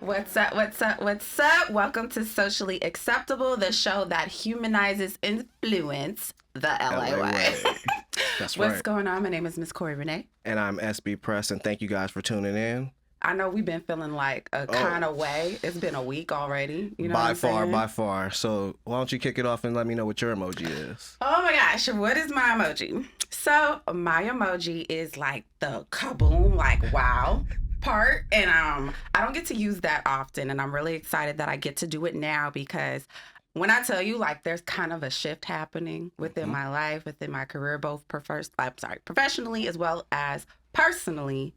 What's up? What's up? What's up? Welcome to Socially Acceptable, the show that humanizes influence the LA way. That's right. What's going on? My name is Miss Corrie Renee. And I'm SB Press, and thank you guys for tuning in. I know we've been feeling like a kind of way. It's been a week already. You know by what I'm By far. So why don't you kick it off and let me know what your emoji is? Oh my gosh, what is my emoji? So my emoji is like the kaboom, like wow part. And I don't get to use that often. And I'm really excited that I get to do it now because when I tell you, like, there's kind of a shift happening within my life, within my career, both professionally as well as personally,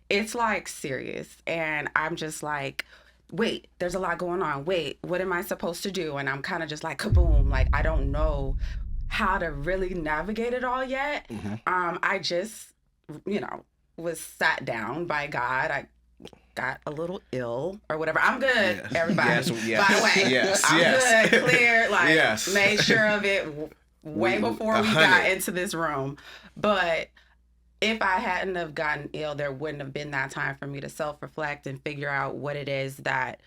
it's like serious. And I'm just like, wait, there's a lot going on. Wait, what am I supposed to do? And I'm kind of just like, kaboom, like, I don't know how to really navigate it all yet. I just, was sat down by God. I got a little ill or whatever. I'm good, everybody. By the way, I'm good, clear, made sure of it way before we got into this room. But if I hadn't have gotten ill, there wouldn't have been that time for me to self-reflect and figure out what it is that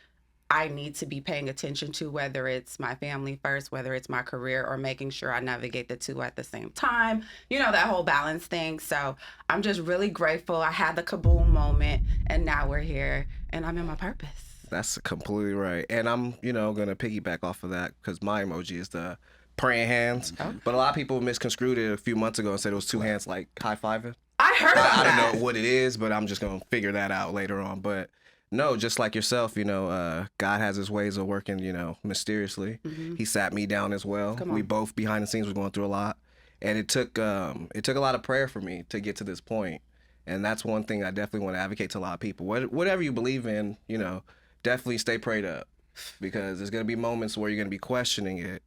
I need to be paying attention to, whether it's my family first, whether it's my career, or making sure I navigate the two at the same time. You know, that whole balance thing. So I'm just really grateful. I had the kaboom moment, and now we're here, and I'm in my purpose. That's completely right. And I'm, going to piggyback off of that because my emoji is the praying hands. Oh. But a lot of people misconstrued it a few months ago and said it was two hands like high-fiving. I heard about that. I don't know what it is, but I'm just going to figure that out later on. But no, just like yourself, God has his ways of working, mysteriously. He sat me down as well. We both behind the scenes were going through a lot. And it took a lot of prayer for me to get to this point. And that's one thing I definitely want to advocate to a lot of people. Whatever you believe in, definitely stay prayed up. Because there's going to be moments where you're going to be questioning it.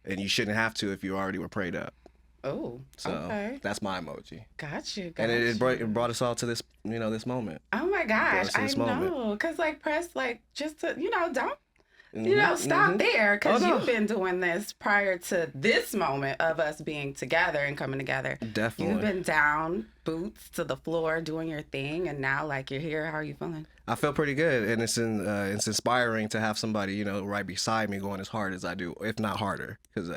And you shouldn't have to if you already were prayed up. Oh, so okay. That's my emoji. Got you. And it brought us all to this, this moment. Oh my gosh, I know. Because Press, just to, don't, stop there. Because you've been doing this prior to this moment of us being together and coming together. Definitely. You've been down, boots to the floor, doing your thing, and now you're here. How are you feeling? I feel pretty good, and it's inspiring to have somebody right beside me going as hard as I do, if not harder, because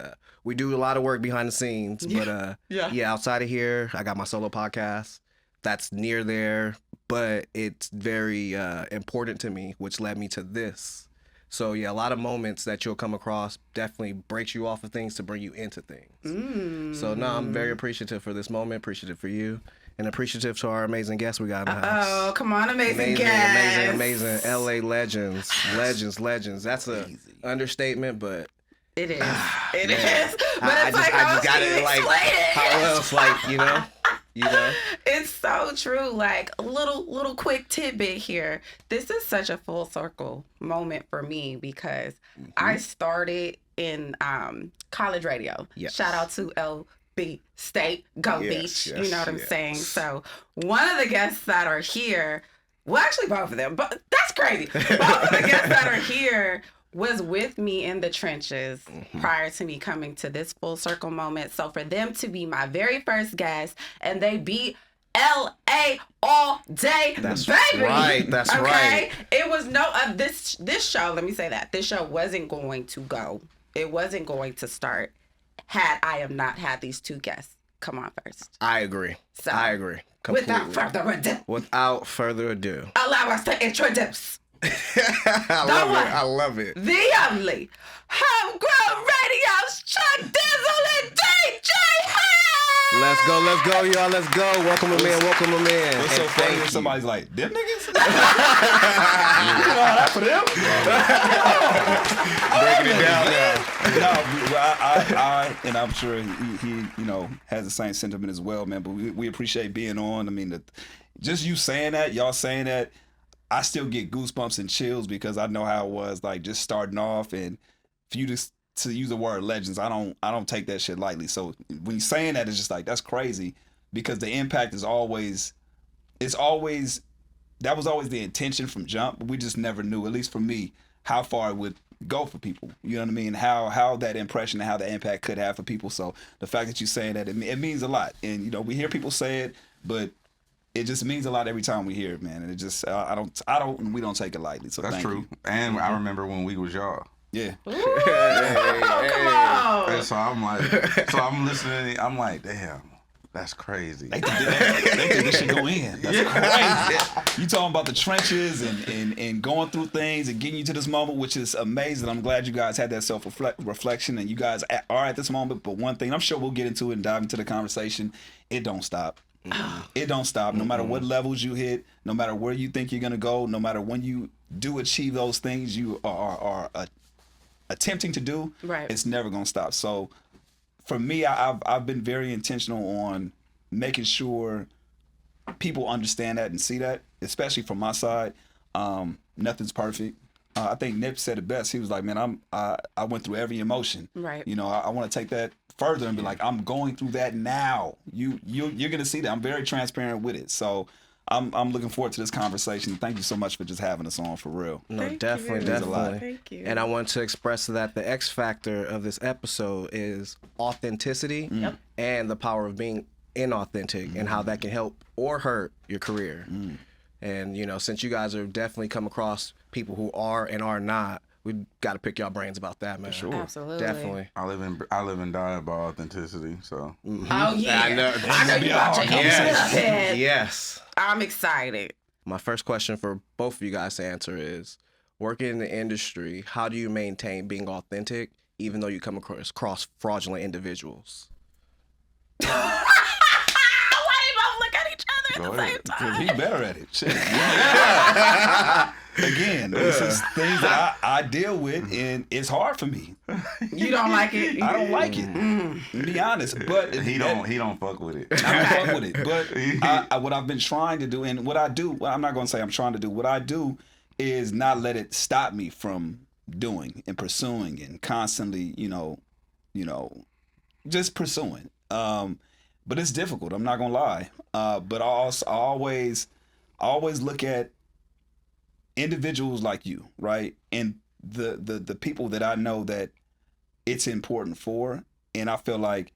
we do a lot of work behind the scenes. But outside of here, I got my solo podcast that's near there, but it's very important to me, which led me to this. So a lot of moments that you'll come across definitely breaks you off of things to bring you into things. So no, I'm very appreciative for this moment, appreciative for you. And appreciative to our amazing guests we got in the house. Oh, come on, amazing guests. Amazing LA legends. Legends. That's an understatement, but... It is. It is. But it's how else can you explain it? How else, It's so true. A little quick tidbit here. This is such a full circle moment for me because I started in college radio. Yes. Shout out to LB State, Go Beach. You know what I'm saying? So one of the guests that are here, well, actually both of them, but that's crazy. Both of the guests that are here was with me in the trenches prior to me coming to this full circle moment. So for them to be my very first guest and they be LA all day, that's baby. Right. That's right. It was this show, let me say that. This show wasn't going to go. It wasn't going to start had I have not had these two guests come on first. I agree. Completely. Without further ado. Allow us to introduce. I love it. The only Homegrown Radio's Chuck Dizzle and DJ Hed. Let's go, y'all. Let's go. Welcome them in. What's so funny when somebody's like, them niggas? You know how that for them? Breaking it down now. And I'm sure he has the same sentiment as well, man. But we appreciate being on. I mean, just you saying that, y'all saying that, I still get goosebumps and chills because I know how it was, just starting off, and for you to use the word legends, I don't take that shit lightly. So when you're saying that, it's just that's crazy because the impact is always that was always the intention from jump, but we just never knew, at least for me, how far it would go for people. You know what I mean? How that impression and how that impact could have for people. So the fact that you're saying that, it means a lot. And we hear people say it, but it just means a lot every time we hear it, man. And it just we don't take it lightly. So that's true. And I remember when we was y'all. Yeah. Ooh, come on. And so I'm listening. I'm like, damn, that's crazy. They think this should go in. That's crazy. You talking about the trenches and going through things and getting you to this moment, which is amazing. I'm glad you guys had that self-reflection and you guys are at this moment. But one thing, I'm sure we'll get into it and dive into the conversation. It don't stop. It don't stop. No matter what levels you hit, no matter where you think you're going to go, no matter when you do achieve those things you are attempting to do, right, it's never going to stop. So for me, I've been very intentional on making sure people understand that and see that, especially from my side. Nothing's perfect. I think Nip said it best. He was like, man, I went through every emotion. Right. You know, I want to take that further and be like, I'm going through that now. You're gonna see that. I'm very transparent with it. So I'm looking forward to this conversation. Thank you so much for just having us on, for real. No, Thank definitely. Thank you. And I want to express that the X factor of this episode is authenticity and the power of being inauthentic and how that can help or hurt your career. And, you know, since you guys have definitely come across people who are and are not, we got to pick y'all brains about that, man. For sure. Absolutely. Definitely. I live and die by authenticity. So. Oh yeah. I know you about to Yes. Yes. I'm excited. My first question for both of you guys to answer is, working in the industry, how do you maintain being authentic even though you come across fraudulent individuals? Why you both look at each other at the same time? He's better at it. Shit. Again, this is things that I deal with, and it's hard for me. You don't like it? I don't like it. To be honest, but he don't fuck with it. I don't fuck with it. But what I've been trying to do, and what I do, well, I'm not going to say I'm trying to do. What I do is not let it stop me from doing and pursuing and constantly, you know, just pursuing. But it's difficult. I'm not going to lie. But I always look at individuals like you, right? And the people that I know that it's important for, and I feel like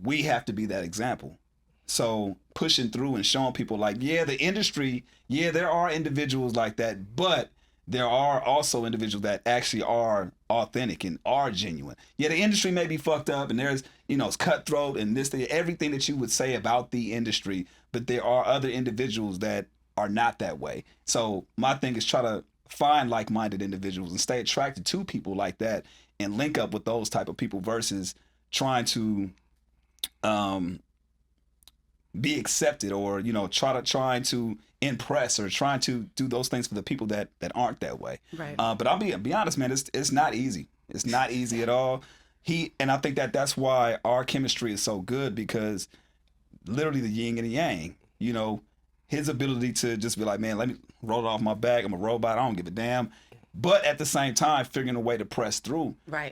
we have to be that example. So pushing through and showing people like, yeah, the industry, yeah, there are individuals like that, but there are also individuals that actually are authentic and are genuine. Yeah, the industry may be fucked up and there's, it's cutthroat and everything that you would say about the industry, but there are other individuals that are not that way. So my thing is try to find like-minded individuals and stay attracted to people like that and link up with those type of people versus trying to be accepted or, trying to impress or trying to do those things for the people that aren't that way. Right. But I'll be honest, man, it's not easy. It's not easy at all. And I think that's why our chemistry is so good, because literally the yin and the yang, his ability to just be like, man, let me roll it off my back. I'm a robot. I don't give a damn. But at the same time, figuring a way to press through. Right.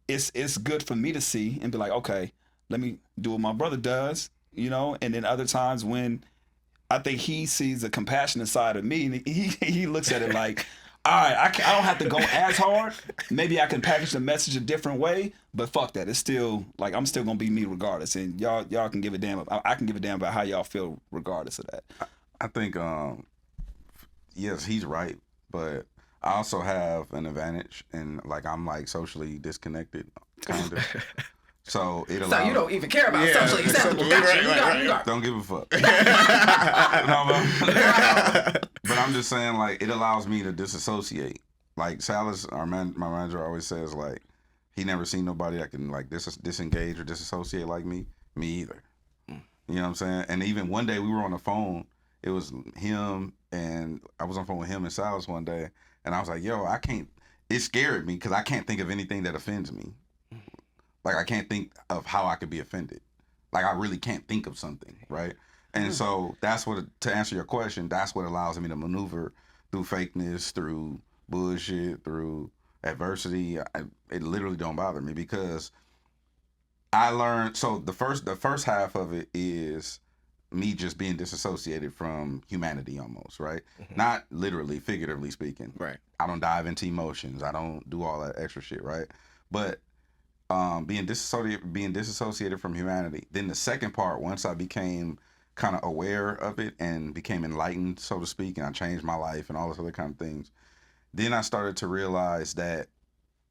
It's good for me to see and be like, okay, let me do what my brother does, and then other times when I think he sees the compassionate side of me, and he looks at it like, all right, I don't have to go as hard. Maybe I can package the message a different way, but fuck that. It's still like I'm still gonna be me regardless, and y'all can give a damn. I can give a damn about how y'all feel regardless of that. I think yes, he's right, but I also have an advantage, and I'm socially disconnected, kind of. So it allows. So you don't even care about socially acceptable. Right. Don't give a fuck. But I'm just saying, it allows me to disassociate. Like Salas, my manager, always says, he never seen nobody that can disengage or disassociate like me. Me either. You know what I'm saying? And even one day we were on the phone. It was him, and I was on the phone with him and Salas one day, and I was like, "Yo, I can't." It scared me because I can't think of anything that offends me. I can't think of how I could be offended. I really can't think of something, right? And so that's to answer your question, that's what allows me to maneuver through fakeness, through bullshit, through adversity. It literally don't bother me because I learned, so the first half of it is me just being disassociated from humanity almost, right? Mm-hmm. Not literally, figuratively speaking. Right. I don't dive into emotions. I don't do all that extra shit, right? But being disassociated from humanity. Then the second part, once I became kind of aware of it and became enlightened, so to speak, and I changed my life and all those other kind of things, then I started to realize that,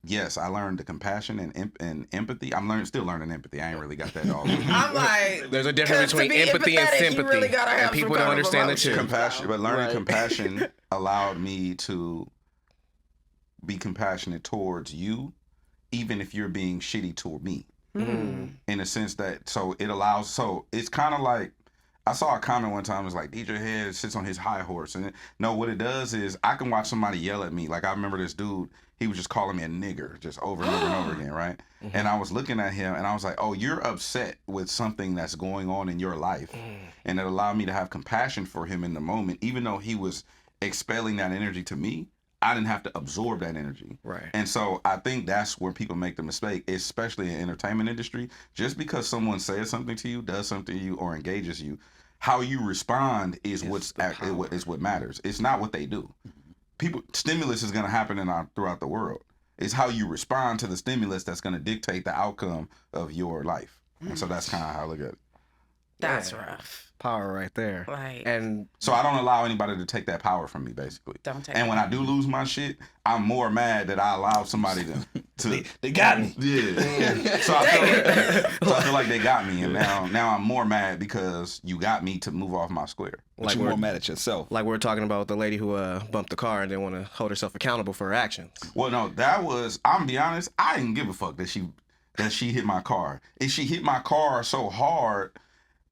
yes, I learned the compassion and empathy. I'm still learning empathy. I ain't really got that all. I'm like, there's a difference between empathy and sympathy, you really gotta have and people don't understand the two. Compassion, but learning compassion allowed me to be compassionate towards you, even if you're being shitty toward me. In a sense that, so it's kind of like, I saw a comment one time, it was like, DJ Hed sits on his high horse. And no, what it does is, I can watch somebody yell at me. Like, I remember this dude, he was just calling me a nigger, just over and over and over again, right? And I was looking at him, and I was like, oh, you're upset with something that's going on in your life. And it allowed me to have compassion for him in the moment, even though he was expelling that energy to me. I didn't have to absorb that energy. Right. And so I think that's where people make the mistake, especially in the entertainment industry. Just because someone says something to you, does something to you, or engages you, how you respond is what matters. It's not what they do. Stimulus is going to happen throughout the world. It's how you respond to the stimulus that's going to dictate the outcome of your life. And so that's kind of how I look at it. That's rough. Power right there. Like, and so I don't allow anybody to take that power from me, basically. Don't take. And when I do lose my shit, I'm more mad that I allowed somebody to they got me. Yeah. So I feel like they got me, and now I'm more mad because you got me to move off my square. But you're more mad at yourself. Like we were talking about the lady who bumped the car and didn't want to hold herself accountable for her actions. Well, no, I'm gonna be honest, I didn't give a fuck that she hit my car. And she hit my car so hard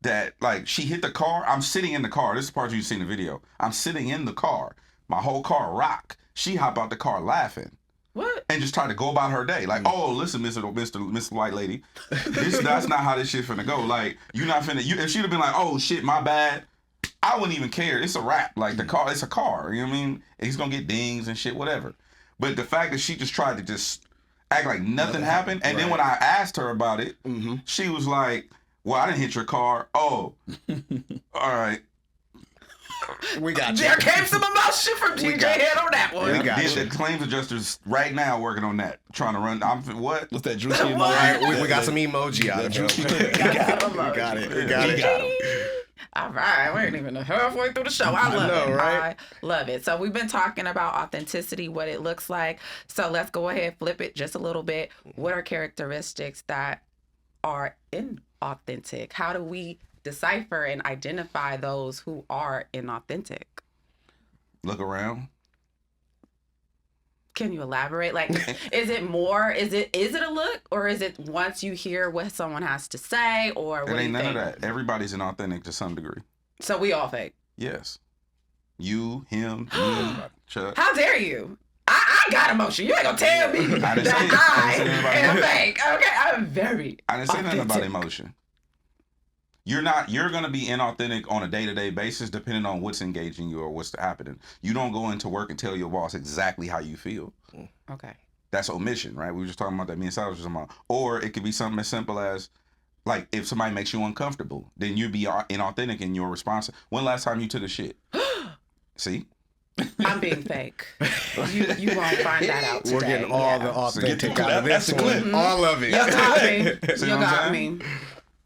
that, like, she hit the car. I'm sitting in the car. This is the part you see in the video. I'm sitting in the car. My whole car rock. She hop out the car laughing. What? And just try to go about her day. Like, oh, listen, Mr. White Lady, that's not how this shit finna go. Like, you not finna. If she'd have been like, oh shit, my bad, I wouldn't even care. It's a wrap. Like, the car, it's a car. You know what I mean? He's gonna get dings and shit, whatever. But the fact that she just tried to just act like nothing happened, and then when I asked her about it, she was like, well, I didn't hit your car. Oh, all right. We got you. There came some emotion from DJ Hed on that one. The claims adjuster's right now working on that, trying to run. What's that juicy emoji? We got some emoji out of it. We got it. All right, we ain't even halfway through the show. I love it. Right? I love it. So we've been talking about authenticity, what it looks like. So let's go ahead, flip it just a little bit. What are characteristics that are inauthentic? How do we decipher and identify those who are inauthentic? Look around. Can you elaborate? Like, is it a look, or is it once you hear what someone has to say, or what? It ain't none of that. Everybody's inauthentic to some degree. So we all fake. Yes. You, him, me, Chuck. How dare you? I got emotion. You ain't gonna tell me that I am fake. Okay, I'm very. I didn't say nothing about emotion. You're gonna be inauthentic on a day-to-day basis, depending on what's engaging you or what's happening. You don't go into work and tell your boss exactly how you feel. Okay. That's omission, right? We were just talking about that. Me and Silas was talking about. Or it could be something as simple as, like, if somebody makes you uncomfortable, then you'd be inauthentic in your response. When last time you took a shit? See? I'm being fake. You won't find that out today. We're getting all the authentic out of this one. All of it. You got me. You got me.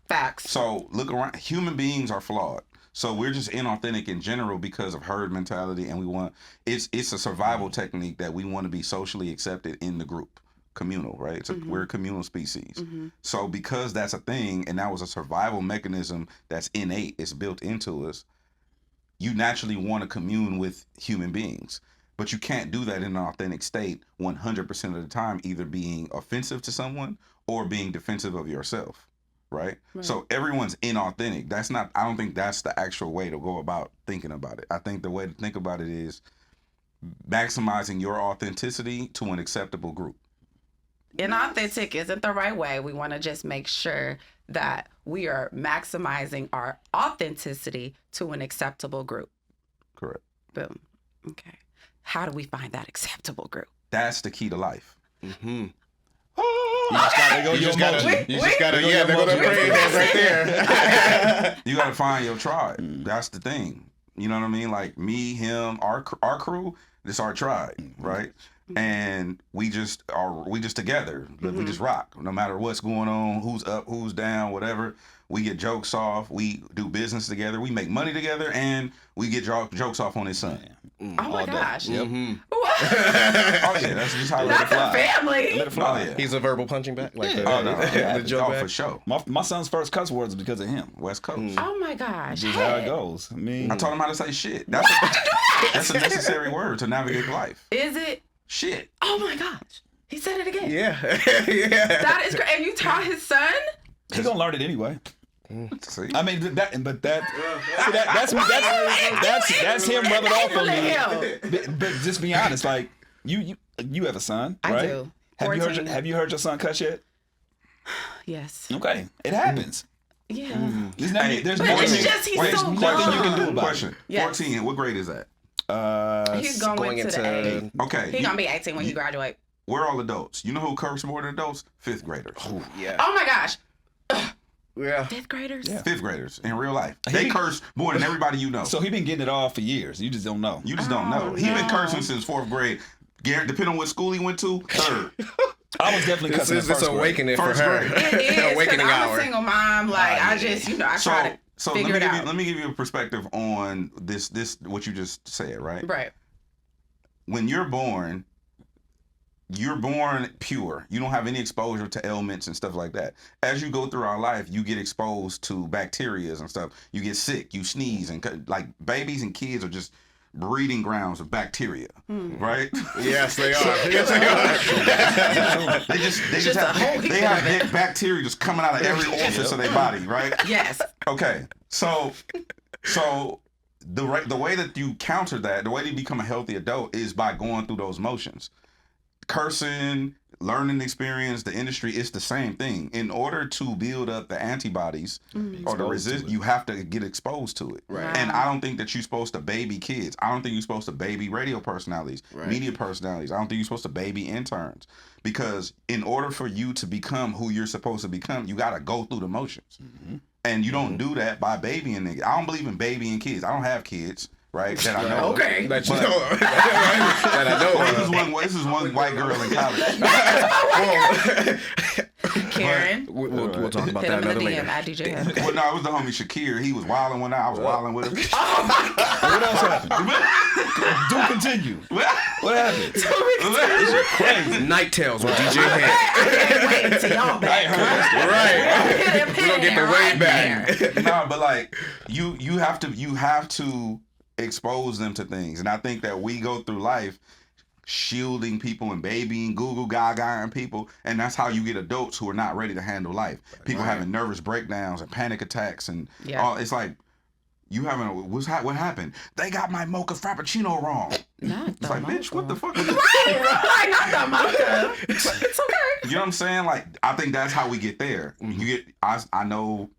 Facts. So look around. Human beings are flawed. So we're just inauthentic in general because of herd mentality, and it's a survival technique that we want to be socially accepted in the group, communal, right? We're a communal species. So because that's a thing, and that was a survival mechanism that's innate, it's built into us, you naturally want to commune with human beings. But you can't do that in an authentic state 100% of the time, either being offensive to someone or being defensive of yourself. Right? So everyone's inauthentic. I don't think that's the actual way to go about thinking about it. I think the way to think about it is maximizing your authenticity to an acceptable group. Inauthentic isn't the right way. We want to just make sure that we are maximizing our authenticity to an acceptable group. Correct. Boom. Okay. How do we find that acceptable group? That's the key to life. You just gotta go. You just gotta. Yeah, they're gonna praise that right there. You gotta find your tribe. That's the thing. You know what I mean? Like me, him, our crew. This our tribe, right? and we just together. We just rock. No matter what's going on, who's up, who's down, whatever. We get jokes off. We do business together. We make money together, and we get jokes off on his son. Oh my gosh! Yep. What? Oh yeah, that's just how that's a family. Let it fly. Oh, yeah. He's a verbal punching back. Like the joke back. for sure. My son's first cuss words because of him. West Coast. Oh my gosh! Just how it goes. I mean, I taught him how to say shit. That's a necessary word to navigate life. Is it? Shit. Oh my gosh! He said it again. Yeah. That is great. And you taught his son? He's gonna learn it anyway. See? I mean that's him rubbing off on me. But just be honest, like you have a son, right? I do. Have you heard your son cuss yet? Yes. Okay, it happens. Yeah. There's nothing, But it's just he's there's so nothing you can do young. about Question. Yes. 14. What grade is that? He's going into the 8. Okay. He's gonna be 18 when he graduate. We're all adults. You know who curse more than adults? 5th graders. Oh, yeah. Oh my gosh! Yeah. 5th graders? Yeah. 5th graders in real life. They curse more than everybody you know. So he been getting it all for years. You just don't know. You just don't know. He been cursing since 4th grade. Depending on what school he went to, 3rd. I was definitely cussing in first grade. Awakening for First her. grade. It is, Awakening I'm hour. a single mom. Like, I just, I try to figure it out. Let me give you a perspective on this what you just said, right? Right. When you're born pure. You don't have any exposure to ailments and stuff like that. As you go through our life, you get exposed to bacteria and stuff. You get sick, you sneeze, and like babies and kids are just breeding grounds of bacteria, right? Yes, they are. Yes, they are. they have bacteria just coming out of every orifice of their body, right? Yes. Okay, so the way that you counter that, the way to become a healthy adult is by going through those motions. Cursing, learning experience, the industry, it's the same thing. In order to build up the antibodies or the resist, you have to get exposed to it. Right. And I don't think that you're supposed to baby kids. I don't think you're supposed to baby radio personalities, media personalities. I don't think you're supposed to baby interns. Because in order for you to become who you're supposed to become, you got to go through the motions. And you don't do that by babying niggas. I don't believe in babying kids. I don't have kids. Right, that I know. Okay. That you know. That I know. This is one white girl in college. Karen. We'll talk about Hit that him in another the later. DM at DJ Hed. Well, no, it was the homie Shakir. He was wilding one night. I was wilding with him. What else happened? Do continue. What happened? Crazy. Night Tales with DJ Hed. I can't wait until y'all back. Right. We're gonna get the way back. No, but like you have to expose them to things, and I think that we go through life shielding people and babying, Google Gaga people, and that's how you get adults who are not ready to handle life. People having nervous breakdowns and panic attacks, and all. It's like you having what happened? They got my mocha frappuccino wrong. Not It's like, bitch, what the fuck? Was Right, not the mocha. It's okay. You know what I'm saying? Like, I think that's how we get there. You get, I know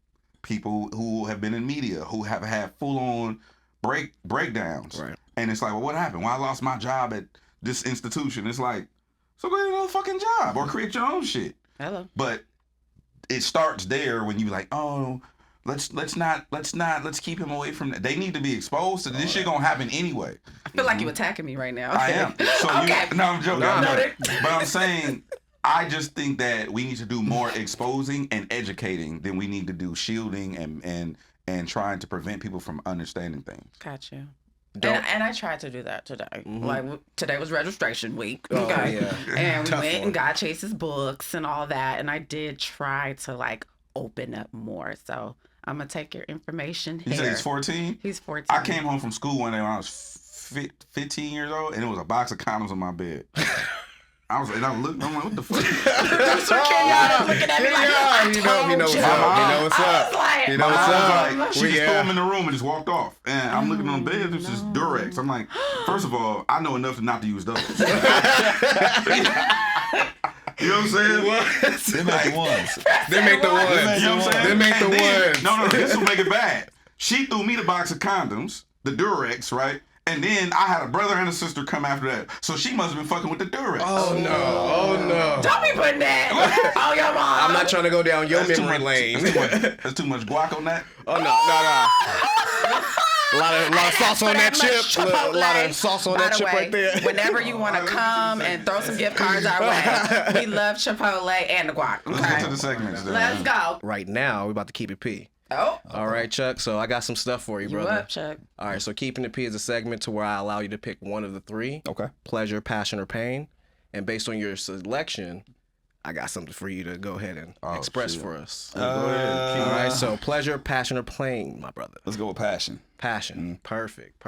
people who have been in media who have had full on breakdowns, right? And it's like, well, what happened? Well, I lost my job at this institution. It's like, so go get another fucking job or create your own shit. Hello. But it starts there when you like, oh, let's keep him away from that. They need to be exposed to this. Shit gonna happen anyway. I feel like you attacking me right now. I am. So no, I'm joking. But I'm saying, I just think that we need to do more exposing and educating than we need to do shielding and trying to prevent people from understanding things. Got you. And I tried to do that today. Like, today was registration week. Okay. Yeah. And we went and got Chase's books and all that. And I did try to, like, open up more. So I'm going to take your information here. You said he's 14? He's 14. I came home from school one day when I was 15 years old, and it was a box of condoms on my bed. I'm like, what the fuck? Producer Kenyatta looking at me like, he knows what's up. He knows what's up. She just threw him in the room and just walked off. And I'm looking on the bed, it's just Durex. I'm like, first of all, I know enough not to use those. You know what I'm saying? What? They make the ones. They make the ones. You know what I'm saying? They make the ones. No, this will make it bad. She threw me the box of condoms, the Durex, right? And then I had a brother and a sister come after that. So she must have been fucking with the Durex. Oh no. Don't be putting that on your mom. I'm not trying to go down your memory lane. That's too much guac on that. Oh no. A lot of sauce on that chip. A lot of sauce on that chip right there. Whenever you want to come and throw some gift cards our way, we love Chipotle and the guac. Okay? Let's get to the segments. Let's go. Right now, we're about to keep it P. Oh. All right, Chuck. So I got some stuff for you, brother. You up, Chuck? All right. So keeping it P is a segment to where I allow you to pick one of the three. Okay. Pleasure, passion, or pain. And based on your selection, I got something for you to go ahead and express for us. Go ahead. All right. So pleasure, passion, or pain, my brother. Let's go with passion. Passion. Perfect.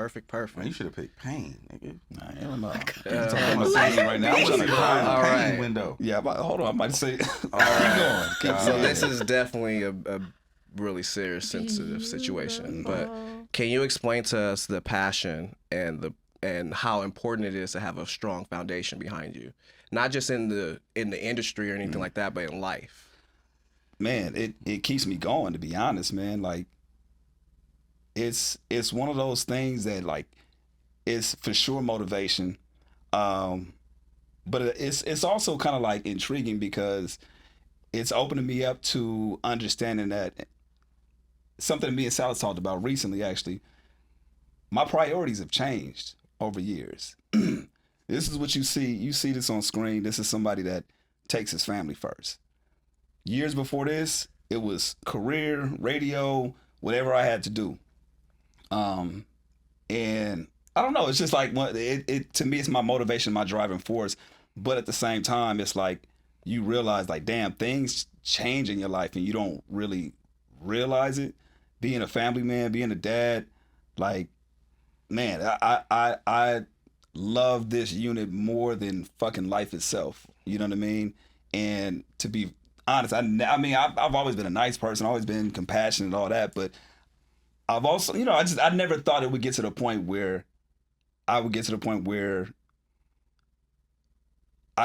Man, you should have picked pain, nigga. I don't know. I'm talking about pain right now. I'm trying to cry. All right. Window. Yeah, hold on. I might say. Keep going. So this is definitely a really serious, sensitive situation. But can you explain to us the passion and how important it is to have a strong foundation behind you, not just in the industry or anything like that, but in life? Man, it keeps me going, to be honest, man. Like, it's one of those things that, like, it's for sure motivation, but it's also kind of like intriguing because it's opening me up to understanding that something me and Sal talked about recently, actually. My priorities have changed over years. This is what you see. You see this on screen. This is somebody that takes his family first. Years before this, it was career, radio, whatever I had to do. And I don't know. It's just like it to me, it's my motivation, my driving force. But at the same time, it's like you realize, like, damn, things change in your life and you don't really realize it. Being a family man, being a dad, like, man, I love this unit more than fucking life itself. You know what I mean? And to be honest, I've always been a nice person, always been compassionate and all that, but I've also, I never thought it would get to the point where I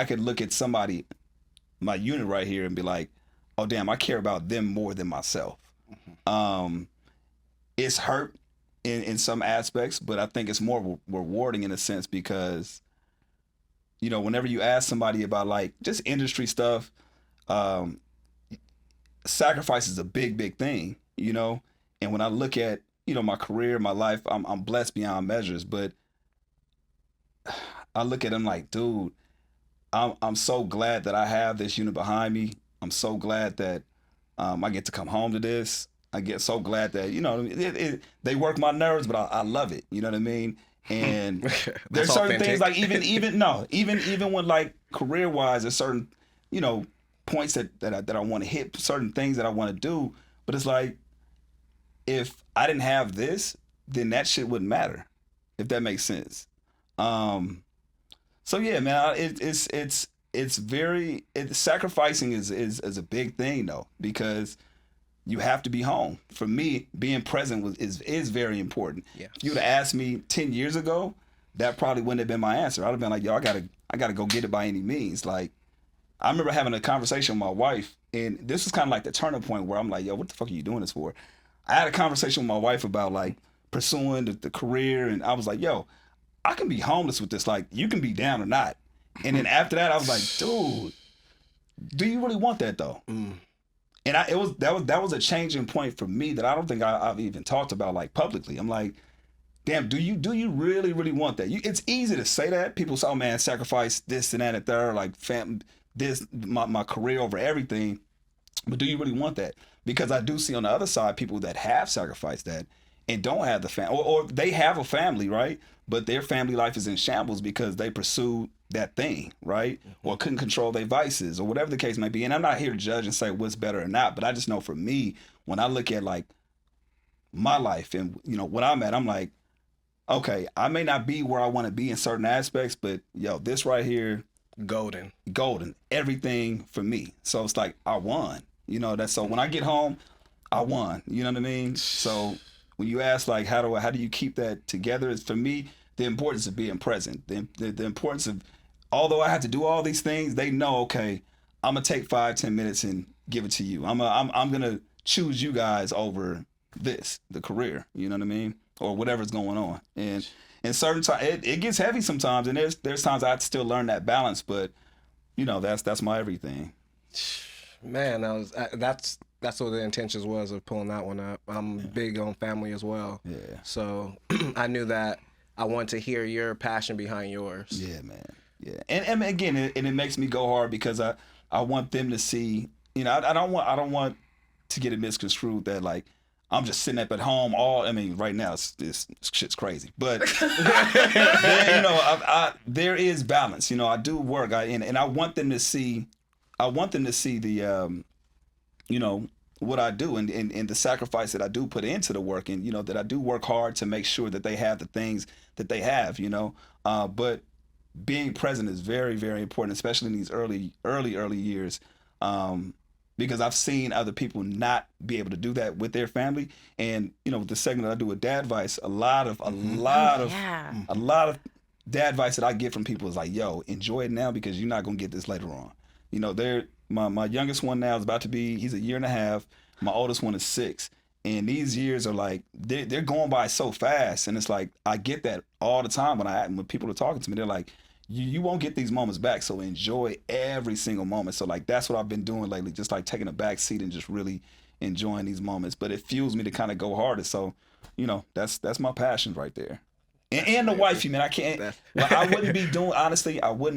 could look at somebody, my unit right here, and be like, oh damn, I care about them more than myself. It's hurt in some aspects, but I think it's more rewarding in a sense because, whenever you ask somebody about, like, just industry stuff, sacrifice is a big thing, and when I look at, my career, my life, I'm blessed beyond measures, but I look at them like, dude, I'm so glad that I have this unit behind me. I'm so glad that I get to come home to this. I get so glad that, they work my nerves, but I love it. You know what I mean? And there's certain things, like, even when, like, career wise, there's certain, points that I want to hit, certain things that I want to do. But it's like, if I didn't have this, then that shit wouldn't matter, if that makes sense. So yeah, man, it's very sacrificing is a big thing though, because you have to be home. For me, being present is very important. Yeah. If you would have asked me 10 years ago, that probably wouldn't have been my answer. I'd have been like, yo, I gotta go get it by any means. Like, I remember having a conversation with my wife, and this was kind of like the turning point where I'm like, yo, what the fuck are you doing this for? I had a conversation with my wife about, like, pursuing the career, and I was like, yo, I can be homeless with this. Like, you can be down or not. And then after that, I was like, dude, do you really want that though? And that was a changing point for me that I don't think I've even talked about, like, publicly. I'm like, damn, do you really, really want that? It's easy to say that. People say, oh man, sacrifice this and that and third, like, my career over everything. But do you really want that? Because I do see on the other side people that have sacrificed that and don't have the family, or they have a family, right? But their family life is in shambles because they pursued that thing, right? Or couldn't control their vices, or whatever the case may be. And I'm not here to judge and say what's better or not, but I just know for me, when I look at, like, my life and, what I'm at, I'm like, okay, I may not be where I want to be in certain aspects, but yo, this right here, golden, everything for me. So it's like, I won, so when I get home, I won, you know what I mean? So when you ask, like, how do you keep that together? It's, for me, the importance of being present, the importance of, although I have to do all these things, they know, okay, I'm gonna take 5-10 minutes and give it to you. I'm gonna choose you guys over this, the career, you know what I mean, or whatever's going on. And certain times it gets heavy sometimes, and there's times I have to still learn that balance, but that's my everything. Man, that's what the intentions was of pulling that one up. I'm big on family as well. Yeah. So I knew that I wanted to hear your passion behind yours. Yeah, man. Yeah. And again, it makes me go hard because I want them to see, you know, I don't want to get it misconstrued that like I'm just sitting up at home right now this shit's crazy. But you know, there is balance. You know, I do work and I want them to see the you know, what I do and the sacrifice that I do put into the work, and you know that I do work hard to make sure that they have the things that they have, you know. But being present is very, very important, especially in these early years, because I've seen other people not be able to do that with their family. And you know, with the segment I do with Dad Advice, a lot of dad advice that I get from people is like, "Yo, enjoy it now because you're not gonna get this later on." You know, my youngest one now is he's a year and a half. My oldest one is 6. And these years are like, they're going by so fast. And it's like, I get that all the time when people are talking to me. They're like, you won't get these moments back. So enjoy every single moment. So like, that's what I've been doing lately. Just like taking a back seat and just really enjoying these moments. But it fuels me to kind of go harder. So, you know, that's my passion right there. And the wifey, man, I can't. Like, I wouldn't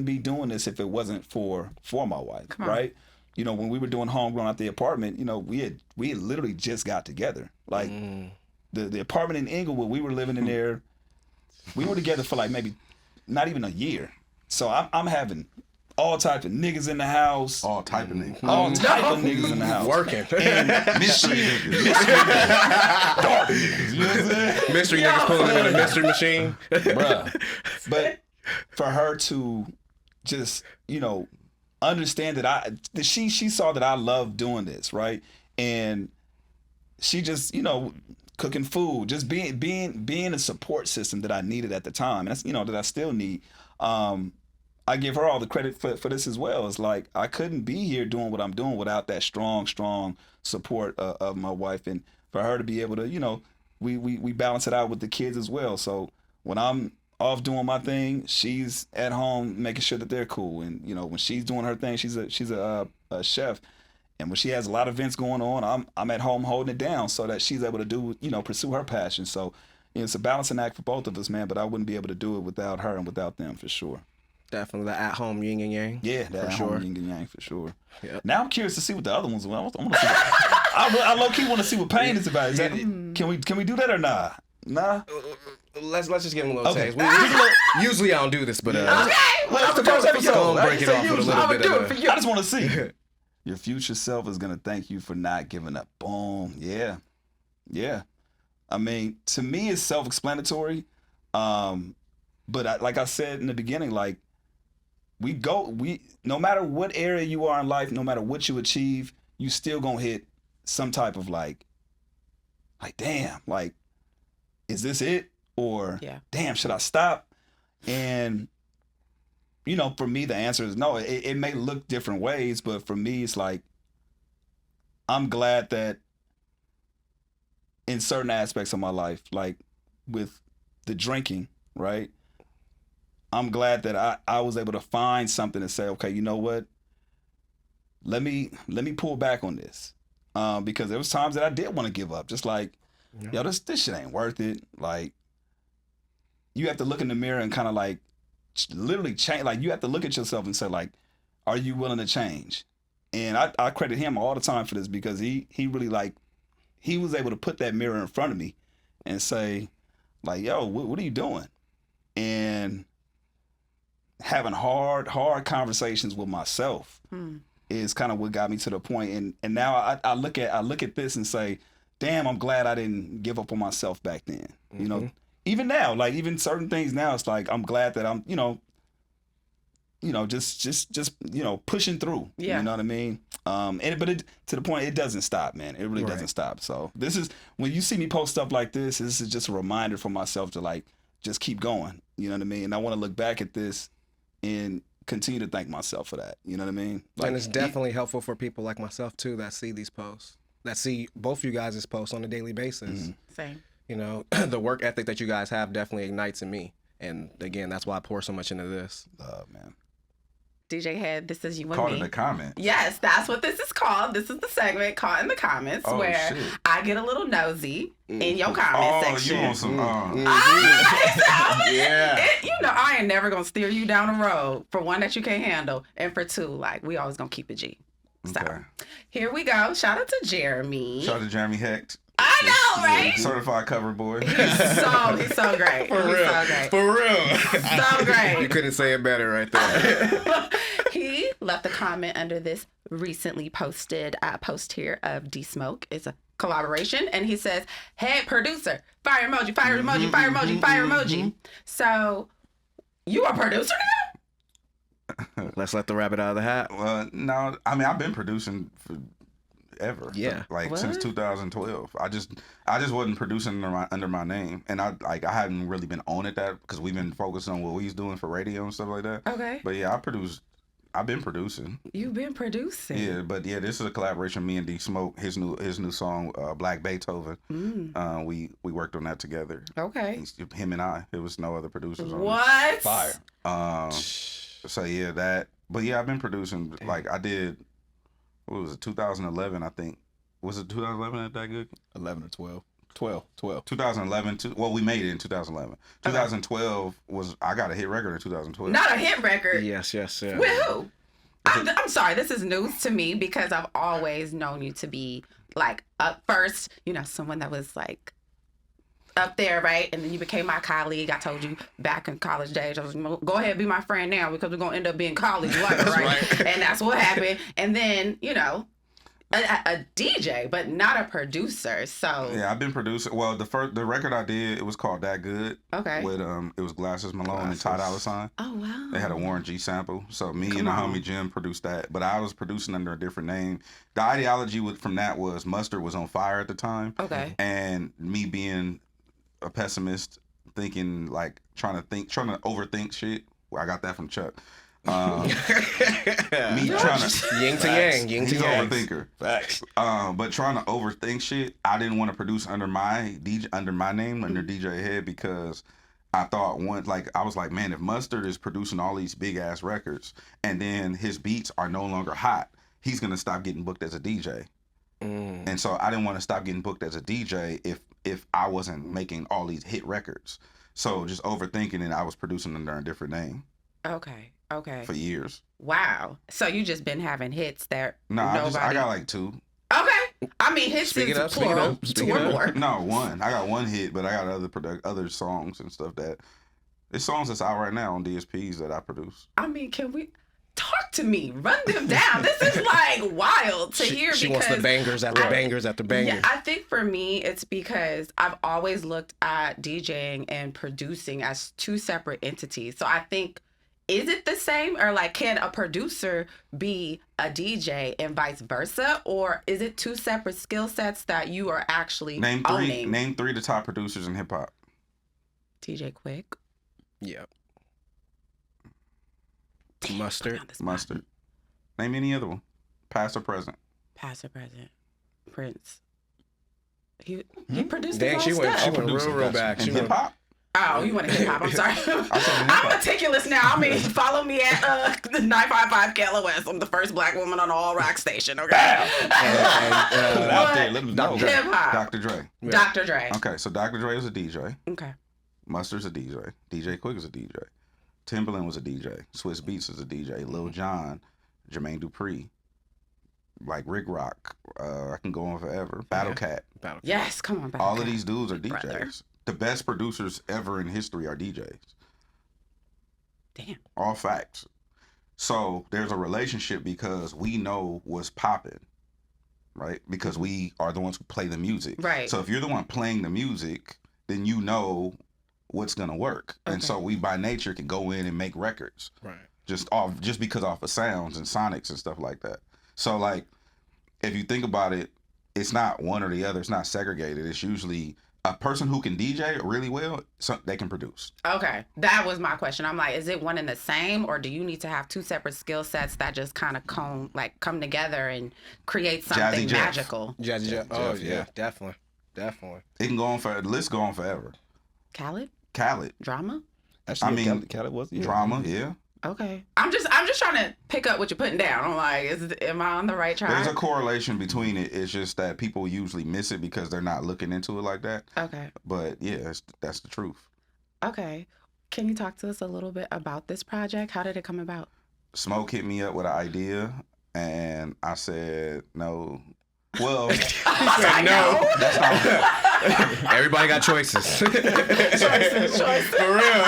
be doing this if it wasn't for my wife, right? You know, when we were doing Homegrown at the apartment, you know, we had literally just got together. Like the apartment in Inglewood, we were living in there. We were together for like maybe not even a year. So I'm having all types of niggas in the house. All type of niggas. All type of niggas in the house. Working. Mystery niggas. Dark niggas. You know what I'm saying? Mystery niggas pulling them in a mystery machine. Bruh. But for her to just, you know, understand that she saw that I love doing this, right? And she just, you know, cooking food, just being a support system that I needed at the time. And that's, you know, that I still need. I give her all the credit for this as well. It's like I couldn't be here doing what I'm doing without that strong support of my wife, and for her to be able to, you know, we balance it out with the kids as well. So when I'm off doing my thing, she's at home making sure that they're cool, and you know, when she's doing her thing, she's a chef, and when she has a lot of events going on, I'm at home holding it down so that she's able to do, you know, pursue her passion. So you know, it's a balancing act for both of us, man. But I wouldn't be able to do it without her and without them, for sure. Definitely the at-home yin and yang. Yeah, that for at-home sure. yin and yang, for sure. Yep. Now I'm curious to see what the other ones are. I want to see. I low-key want to see what pain is about. Can we do that or nah? Nah. Let's just give him a little Okay. taste. Usually I don't do this, but Well, that's the first episode. Gonna break it off with a little bit of. I just want to see. Your future self is gonna thank you for not giving up. Boom. Yeah. I mean, to me, it's self-explanatory. But like I said in the beginning, like no matter what area you are in life, no matter what you achieve, you still gonna hit some type of like damn, like, is this it? Or damn, should I stop? And you know, for me, the answer is no. It may look different ways, but for me, it's like, I'm glad that in certain aspects of my life, like with the drinking, right? I'm glad that I was able to find something to say, okay, you know what? Let me pull back on this. Because there was times that I did want to give up. Just like, yo, this shit ain't worth it. Like, you have to look in the mirror and kind of like literally change. Like, you have to look at yourself and say, like, are you willing to change? And I credit him all the time for this, because he really, like, he was able to put that mirror in front of me and say, like, yo, what are you doing? And having hard conversations with myself is kind of what got me to the point. And now I look at this and say, damn, I'm glad I didn't give up on myself back then. You know, even now, like, even certain things now, it's like, I'm glad that I'm, just pushing through. Yeah. You know what I mean? But to the point, it doesn't stop, man. It really doesn't stop. So this is, when you see me post stuff like this is just a reminder for myself to, like, just keep going. You know what I mean? And I want to look back at this and continue to thank myself for that. You know what I mean? Like, and it's definitely helpful for people like myself too that see these posts, that see both you guys' posts on a daily basis. Same. You know, the work ethic that you guys have definitely ignites in me. And again, that's why I pour so much into this. Man. DJ Hed, this is you and Caught me. in the comments. Yes, that's what this is called. This is the segment, Caught in the Comments, where I get a little nosy in your comment section. You want some... Yeah. I ain't never going to steer you down a road, for one, that you can't handle, and for two, like, we always going to keep it G. So, here we go. Shout out to Jeremy. Shout out to Jeremy Hecht. I know, right? Certified cover boy. He's so great. For real. So great. You couldn't say it better right there. He left a comment under this recently posted post here of D-Smoke. It's a collaboration. And he says, "Hey, producer, fire emoji, fire emoji, fire emoji, fire emoji." So, you a producer now? Let's let the rabbit out of the hat. Well, no, I mean, I've been producing for ever. Yeah. Like since 2012. I just wasn't producing under my name. And I hadn't really been on it that because we've been focused on what we was doing for radio and stuff like that. Okay. But yeah, I've been producing. You've been producing. Yeah, but yeah, this is a collaboration. Me and D Smoke, his new song, Black Beethoven. We worked on that together. Okay. Him and I. There was no other producers on it. What? Fire. So yeah, that. But yeah, I've been producing. Like I did. What was it? 2011, I think. Was it 2011 that good? 11 or 12. 12. 2011. Well, we made it in 2011. 2012 was I got a hit record in 2012. Not a hit record. Yes. With who? I'm sorry, this is news to me because I've always known you to be like up first, someone that was like up there, right? And then you became my colleague. I told you back in college days, I was, go ahead, be my friend now because we're going to end up being colleagues, right? And that's what happened. And then, a DJ, but not a producer. So yeah, I've been producing. Well, the record I did, it was called That Good. Okay. With it was Glasses Malone and Ty Dolla $ign. Oh wow. They had a Warren G sample. So me and the homie Jim produced that, but I was producing under a different name. The ideology from that was Mustard was on fire at the time. Okay. And me being a pessimist, thinking like trying to overthink shit. Well, I got that from Chuck. Me trying to yin to yang, He's an overthinker. Facts. But trying to overthink shit, I didn't want to produce under my name, under DJ Hed, because I thought I was like, man, if Mustard is producing all these big ass records and then his beats are no longer hot, he's gonna stop getting booked as a DJ. And so I didn't want to stop getting booked as a DJ if I wasn't making all these hit records. So just overthinking it, I was producing under a different name. Okay. For years. Wow. So you just been having hits that I got like 2. Okay. I mean, hits is plural. 2 or more. No, 1. I got 1 hit, but I got other songs and stuff it's songs that's out right now on DSPs that I produce. I mean, can we talk to me? Run them down. This is like wild to hear. She wants the bangers after bangers after bangers. Yeah, I think for me, it's because I've always looked at DJing and producing as 2 separate entities. So I think, is it the same, or like, can a producer be a DJ and vice versa, or is it 2 separate skill sets that you are actually owning? Name 3 of the top producers in hip hop. DJ Quick. Yep. Damn, Mustard. Name any other one, past or present. Past or present. Prince. He produced Dang, his own stuff. She went real back. In hip hop. Oh, you want to hip hop? I'm sorry. I'm meticulous now. I mean, follow me at the 955 KLOS. I'm the first black woman on the all rock station. Okay. Out there, let them know. Hip hop. Dr. Dre. Yeah. Dr. Dre. Okay, so Dr. Dre was a DJ. Okay. Mustard's a DJ. DJ Quick is a DJ. Timbaland was a DJ. Swiss Beats is a DJ. Lil Jon, Jermaine Dupri, like Rick Rock. I can go on forever. Battle Cat. Yes, come on, Battle All Cat. of these dudes are DJs. Brother. The best producers ever in history are DJs. Damn. All facts. So there's a relationship because we know what's popping, right? Because we are the ones who play the music. Right. So if you're the one playing the music, then you know what's gonna work. Okay. And so we by nature can go in and make records. Right. Just because off of sounds and sonics and stuff like that. So like if you think about it, it's not one or the other, it's not segregated. It's usually a person who can DJ really well, so they can produce. Okay. That was my question. I'm like, is it one and the same, or do you need to have 2 separate skill sets that just kind of come together and create something Jazzy magical? Jazzy Jeff. Oh, yeah. Definitely. It can go on the list go on forever. Khaled? Khaled. Drama? Actually, I mean, Khaled was Drama, yeah. Okay. I'm just trying to pick up what you're putting down. I'm like, am I on the right track? There's a correlation between it. It's just that people usually miss it because they're not looking into it like that. Okay. But yeah, that's the truth. Okay. Can you talk to us a little bit about this project? How did it come about? Smoke hit me up with an idea, and I said no. Well, he said no. That's not. Everybody got choices. choices. For real.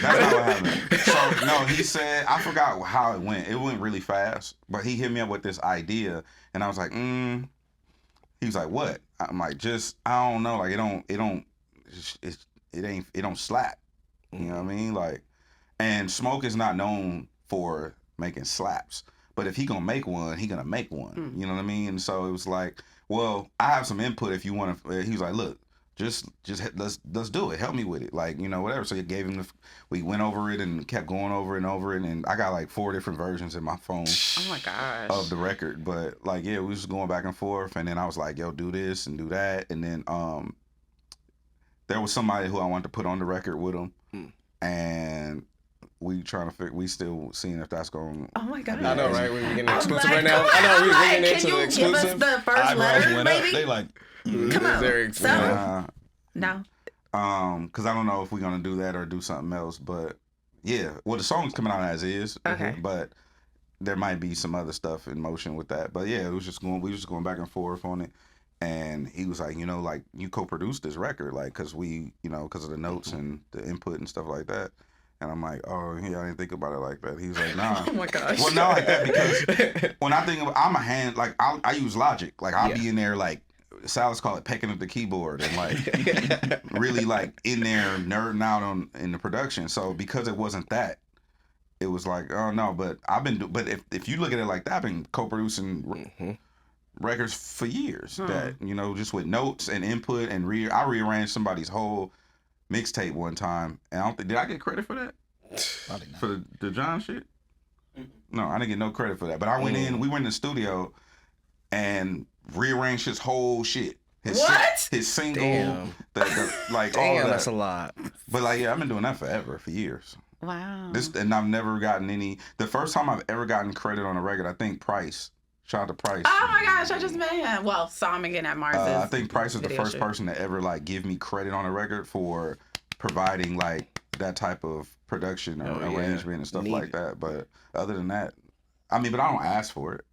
That's not what happened. So no, he said, I forgot how it went. It went really fast, but he hit me up with this idea, and I was like, He was like, what? I'm like, I don't know. Like, it don't slap. You know what I mean? Like, and Smoke is not known for making slaps. But if he gonna make one, he gonna make one. You know what I mean? And so it was like, well, I have some input if you want to. He was like, look, just let's do it. Help me with it, like, you know, whatever. So he gave him we went over it and kept going over it and over it, and I got like 4 different versions in my phone. Oh my gosh. Of the record, but like, yeah, we was going back and forth, and then I was like, yo, do this and do that, and then there was somebody who I wanted to put on the record with him, and we still seeing if that's going. Oh my god! I know, right? We're getting exclusive right now. I know we're getting into the exclusive. Can you give us the first letter, maybe? They like, come on. So? No. Because I don't know if we're gonna do that or do something else, but yeah. Well, the song's coming out as is. Okay. But there might be some other stuff in motion with that. But yeah, we were just going back and forth on it. And he was like, you know, like, you co-produced this record, like, because of the notes and the input and stuff like that. And I'm like, oh, yeah, I didn't think about it like that. He was like, nah. Oh, my gosh. Well, not like that, because when I think of, I'm a hand, like, I use Logic. Like, I'll be in there, like, Silas call it pecking at the keyboard and, like, really, like, in there nerding out in the production. So, because it wasn't that, it was like, oh, no, but if you look at it like that, I've been co-producing records for years that, you know, just with notes and input and I rearranged somebody's whole mixtape one time, and I don't think, did I get credit for that? Probably not. For the John shit? No, I didn't get no credit for that. But I went we went in the studio and rearranged his whole shit. His single, Damn. like Damn, all of that. That's a lot. But like, yeah, I've been doing that for years. Wow. And I've never gotten the first time I've ever gotten credit on a record, I think Price. Shout out to Price. Oh my gosh, I just met him. Well, saw him again at Mars's. I think Price was the first shoot. person to ever like give me credit on a record for providing like that type of production or arrangement and stuff like that. But other than that, I mean, but I don't ask for it.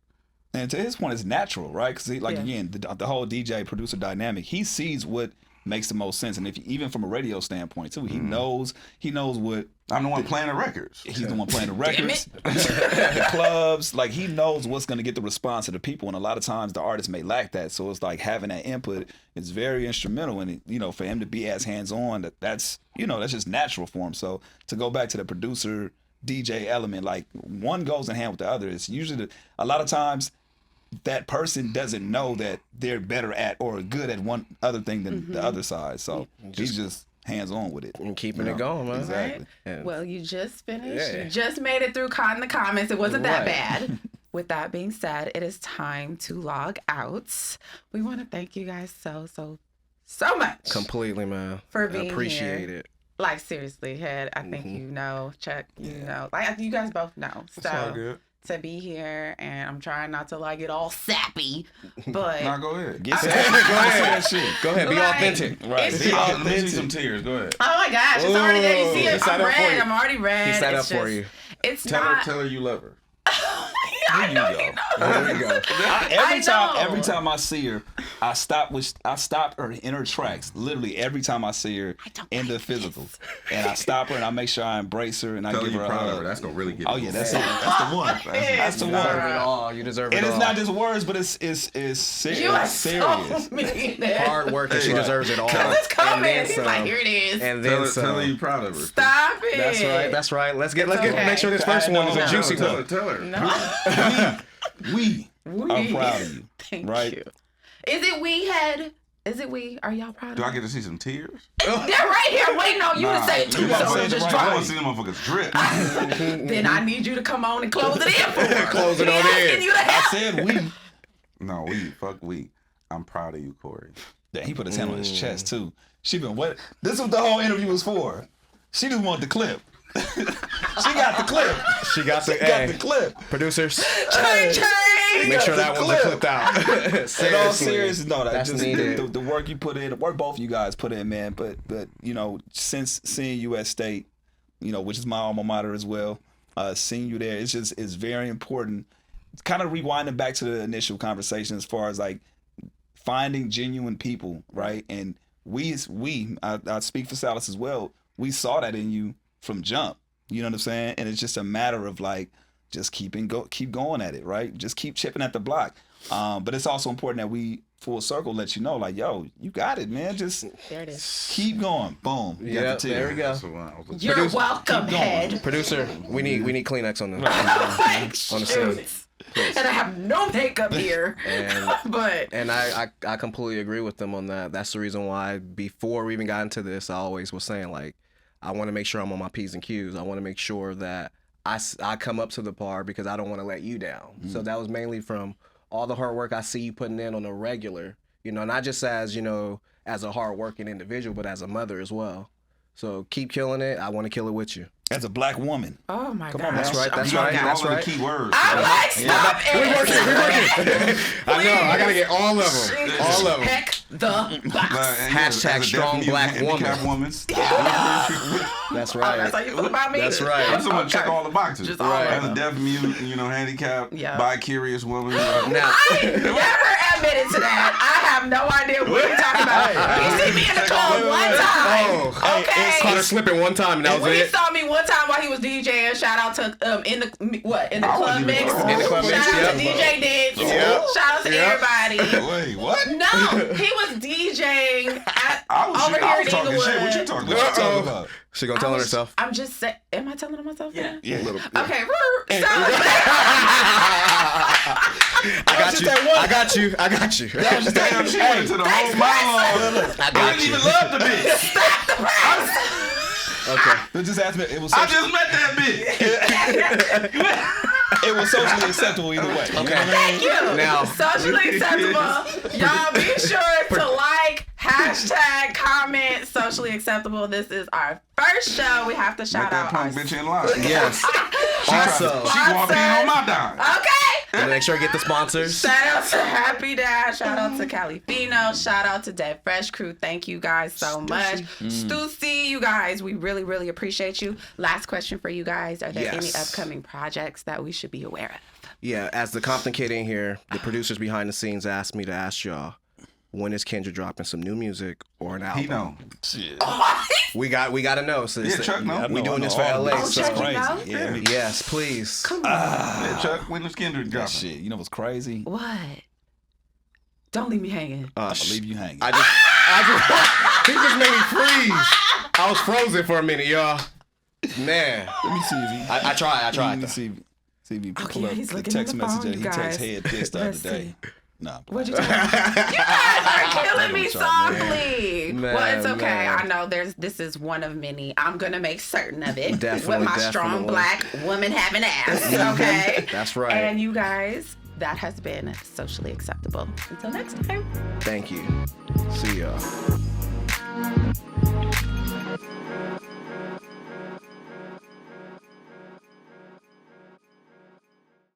And to his point, it's natural, right? Because again, the whole DJ producer dynamic, he sees what makes the most sense, and even from a radio standpoint too, he knows what. I'm the one playing the records. He's the one playing the records, the clubs. Like, he knows what's going to get the response of the people, and a lot of times the artists may lack that. So it's like having that input is very instrumental, and for him to be as hands on, that's just natural for him. So to go back to the producer DJ element, like, one goes in hand with the other. It's usually a lot of times that person doesn't know that they're better at or good at one other thing than the other side. So he's just hands on with it and keeping it going, man. Exactly. Right? Well, you just finished. You just made it through caught in the comments. It wasn't that bad. With that being said, it is time to log out. We want to thank you guys so much. Completely, man. For being appreciate here. it. Like, seriously, Hed, I think Chuck, like, you guys both know. So all good. To be here, and I'm trying not to like get all sappy, but No, go ahead. Get sappy. Go ahead. Be Like, authentic. Right. Let me see some tears. Go ahead. oh my gosh, it's already there. You see He it? sat up for you. I'm already red. He sat up It's for you. It's Tell not. her you love her. I know you know. There we go. Every time I see her, I stop her in her tracks. Literally every time I see her in the physical, and I stop her and I make sure I embrace her and I Tell give you her a proud of hug. her. That's gonna really get. Oh yeah, that's it. That's the one. That's the You deserve one. it all. You deserve it And all. it's not just words, but it's serious. You are serious. so mean. Hard work, and she deserves it all. It's coming. And then He's some. like, here it is. And then Tell her some. you proud of her. Stop it. That's right. Let's okay. make sure this first one is a No. juicy Tell one. her. Tell her. No. We We. are proud of you. Thank right? you. Is it we, Hed? Is it we? Are y'all proud of Do I me? get to see some tears? They're right here waiting on you to say it too. you gotta So say I'm it just right I trying. want to see them motherfuckers drip. Then I need you to come on and close it in for her. Close it on Asking in. you to I help. said we. No, fuck we. I'm proud of you, Corey. Yeah, he put his hand on his chest too. She been what? This is what the whole interview was for. She just want the clip. She got the clip. She got the clip. Producers, Ching! make sure that one's clipped out. In all seriousness, no, that's just needed. the work you put in, the work both of you guys put in, man. But you know, since seeing you at State, you know, which is my alma mater as well, seeing you there, it's very important. Kind of rewinding back to the initial conversation as far as like finding genuine people, right? And I speak for Salas as well. We saw that in you from jump. You know what I'm saying? And it's just a matter of like just keep going at it, right? Just keep chipping at the block. But it's also important that we full circle let you know, like, yo, you got it, man. Just there it is. Keep going. Boom. Yeah, there we go. You're welcome, Head. Producer, we need Kleenex on the on the scene. And I have no makeup here. And I completely agree with them on that. That's the reason why before we even got into this, I always was saying, like, I want to make sure I'm on my P's and Q's. I want to make sure that I come up to the par because I don't want to let you down. So that was mainly from all the hard work I see you putting in on a regular, you know, not just as, you know, as a hard-working individual, but as a mother as well. So keep killing it. I want to kill it with you. As a black woman. Oh my God. Come on, that's right. That's You right. gotta get That's all right. the key words. I'm like, stop it. We're working. I know. I gotta get all of them. All of them. Heck the box. Hashtag strong black woman. That's right. That's how you feel about me. That's right. I just want to check all the boxes. Just all of As a them. deaf, mute, you know, handicapped, bi-curious woman. Now, I ain't never admitted to that. I have no idea what you're talking about. You see me in the club one time. Okay. Caught her slipping one time, and that was When he it. saw me one time while he was DJing, shout out to in the club mix. In the club mix, Shout out to yep. DJ Dix. Yep. Shout out to everybody. Wait, what? No, he was DJing I was over here in talking Inglewood. shit. What you talking about? She gonna tell on herself. I'm just saying. Am I telling on myself? Yeah. Okay. I got you. Damn, she went to the whole monologue. I didn't even love the bitch. Okay. But just ask me. It was. I just met that bitch. It was socially acceptable either way. Okay. Thank you. Now, Socially acceptable. Y'all be sure to like, hashtag, comment, socially acceptable. This is our first show. We have to shout Met that out punk our bitch in line. yes. Also, She walked in on my dime. Okay. and make sure I get the sponsors. Shout out to Happy Dad. Shout out to Califino. Shout out to Dead Fresh Crew. Thank you guys so much. Stussy, you guys, we really, really appreciate you. Last question for you guys. Are there any upcoming projects that we should be aware of? Yeah, as the Compton kid in here, the producers behind the scenes asked me to ask y'all, when is Kendra dropping some new music or an album? He know. Shit. We got to know. So Yeah, Chuck know. We doing this for LA. Oh, So Chuck, you crazy. know? Yeah, me. yes, please. Come on. Yeah, Chuck, when is Kendrick That dropping? shit. You know what's crazy? What? Don't leave me hanging. I'm gonna leave you hanging. I just he just made me freeze. I was frozen for a minute, y'all. Man, Let me see if he. I tried. Let me see if he Okay, pull up he's the looking text at the phone, message that he you texted guys. Head this the other Let's day. see. Nah. What'd you talk about? You guys are killing me softly. Man, well, it's okay. man. I know this is one of many. I'm gonna make certain of it. Definitely, with my strong definitely. black woman having ass. Okay. That's right. And you guys, that has been socially acceptable. Until next time. Thank you. See y'all.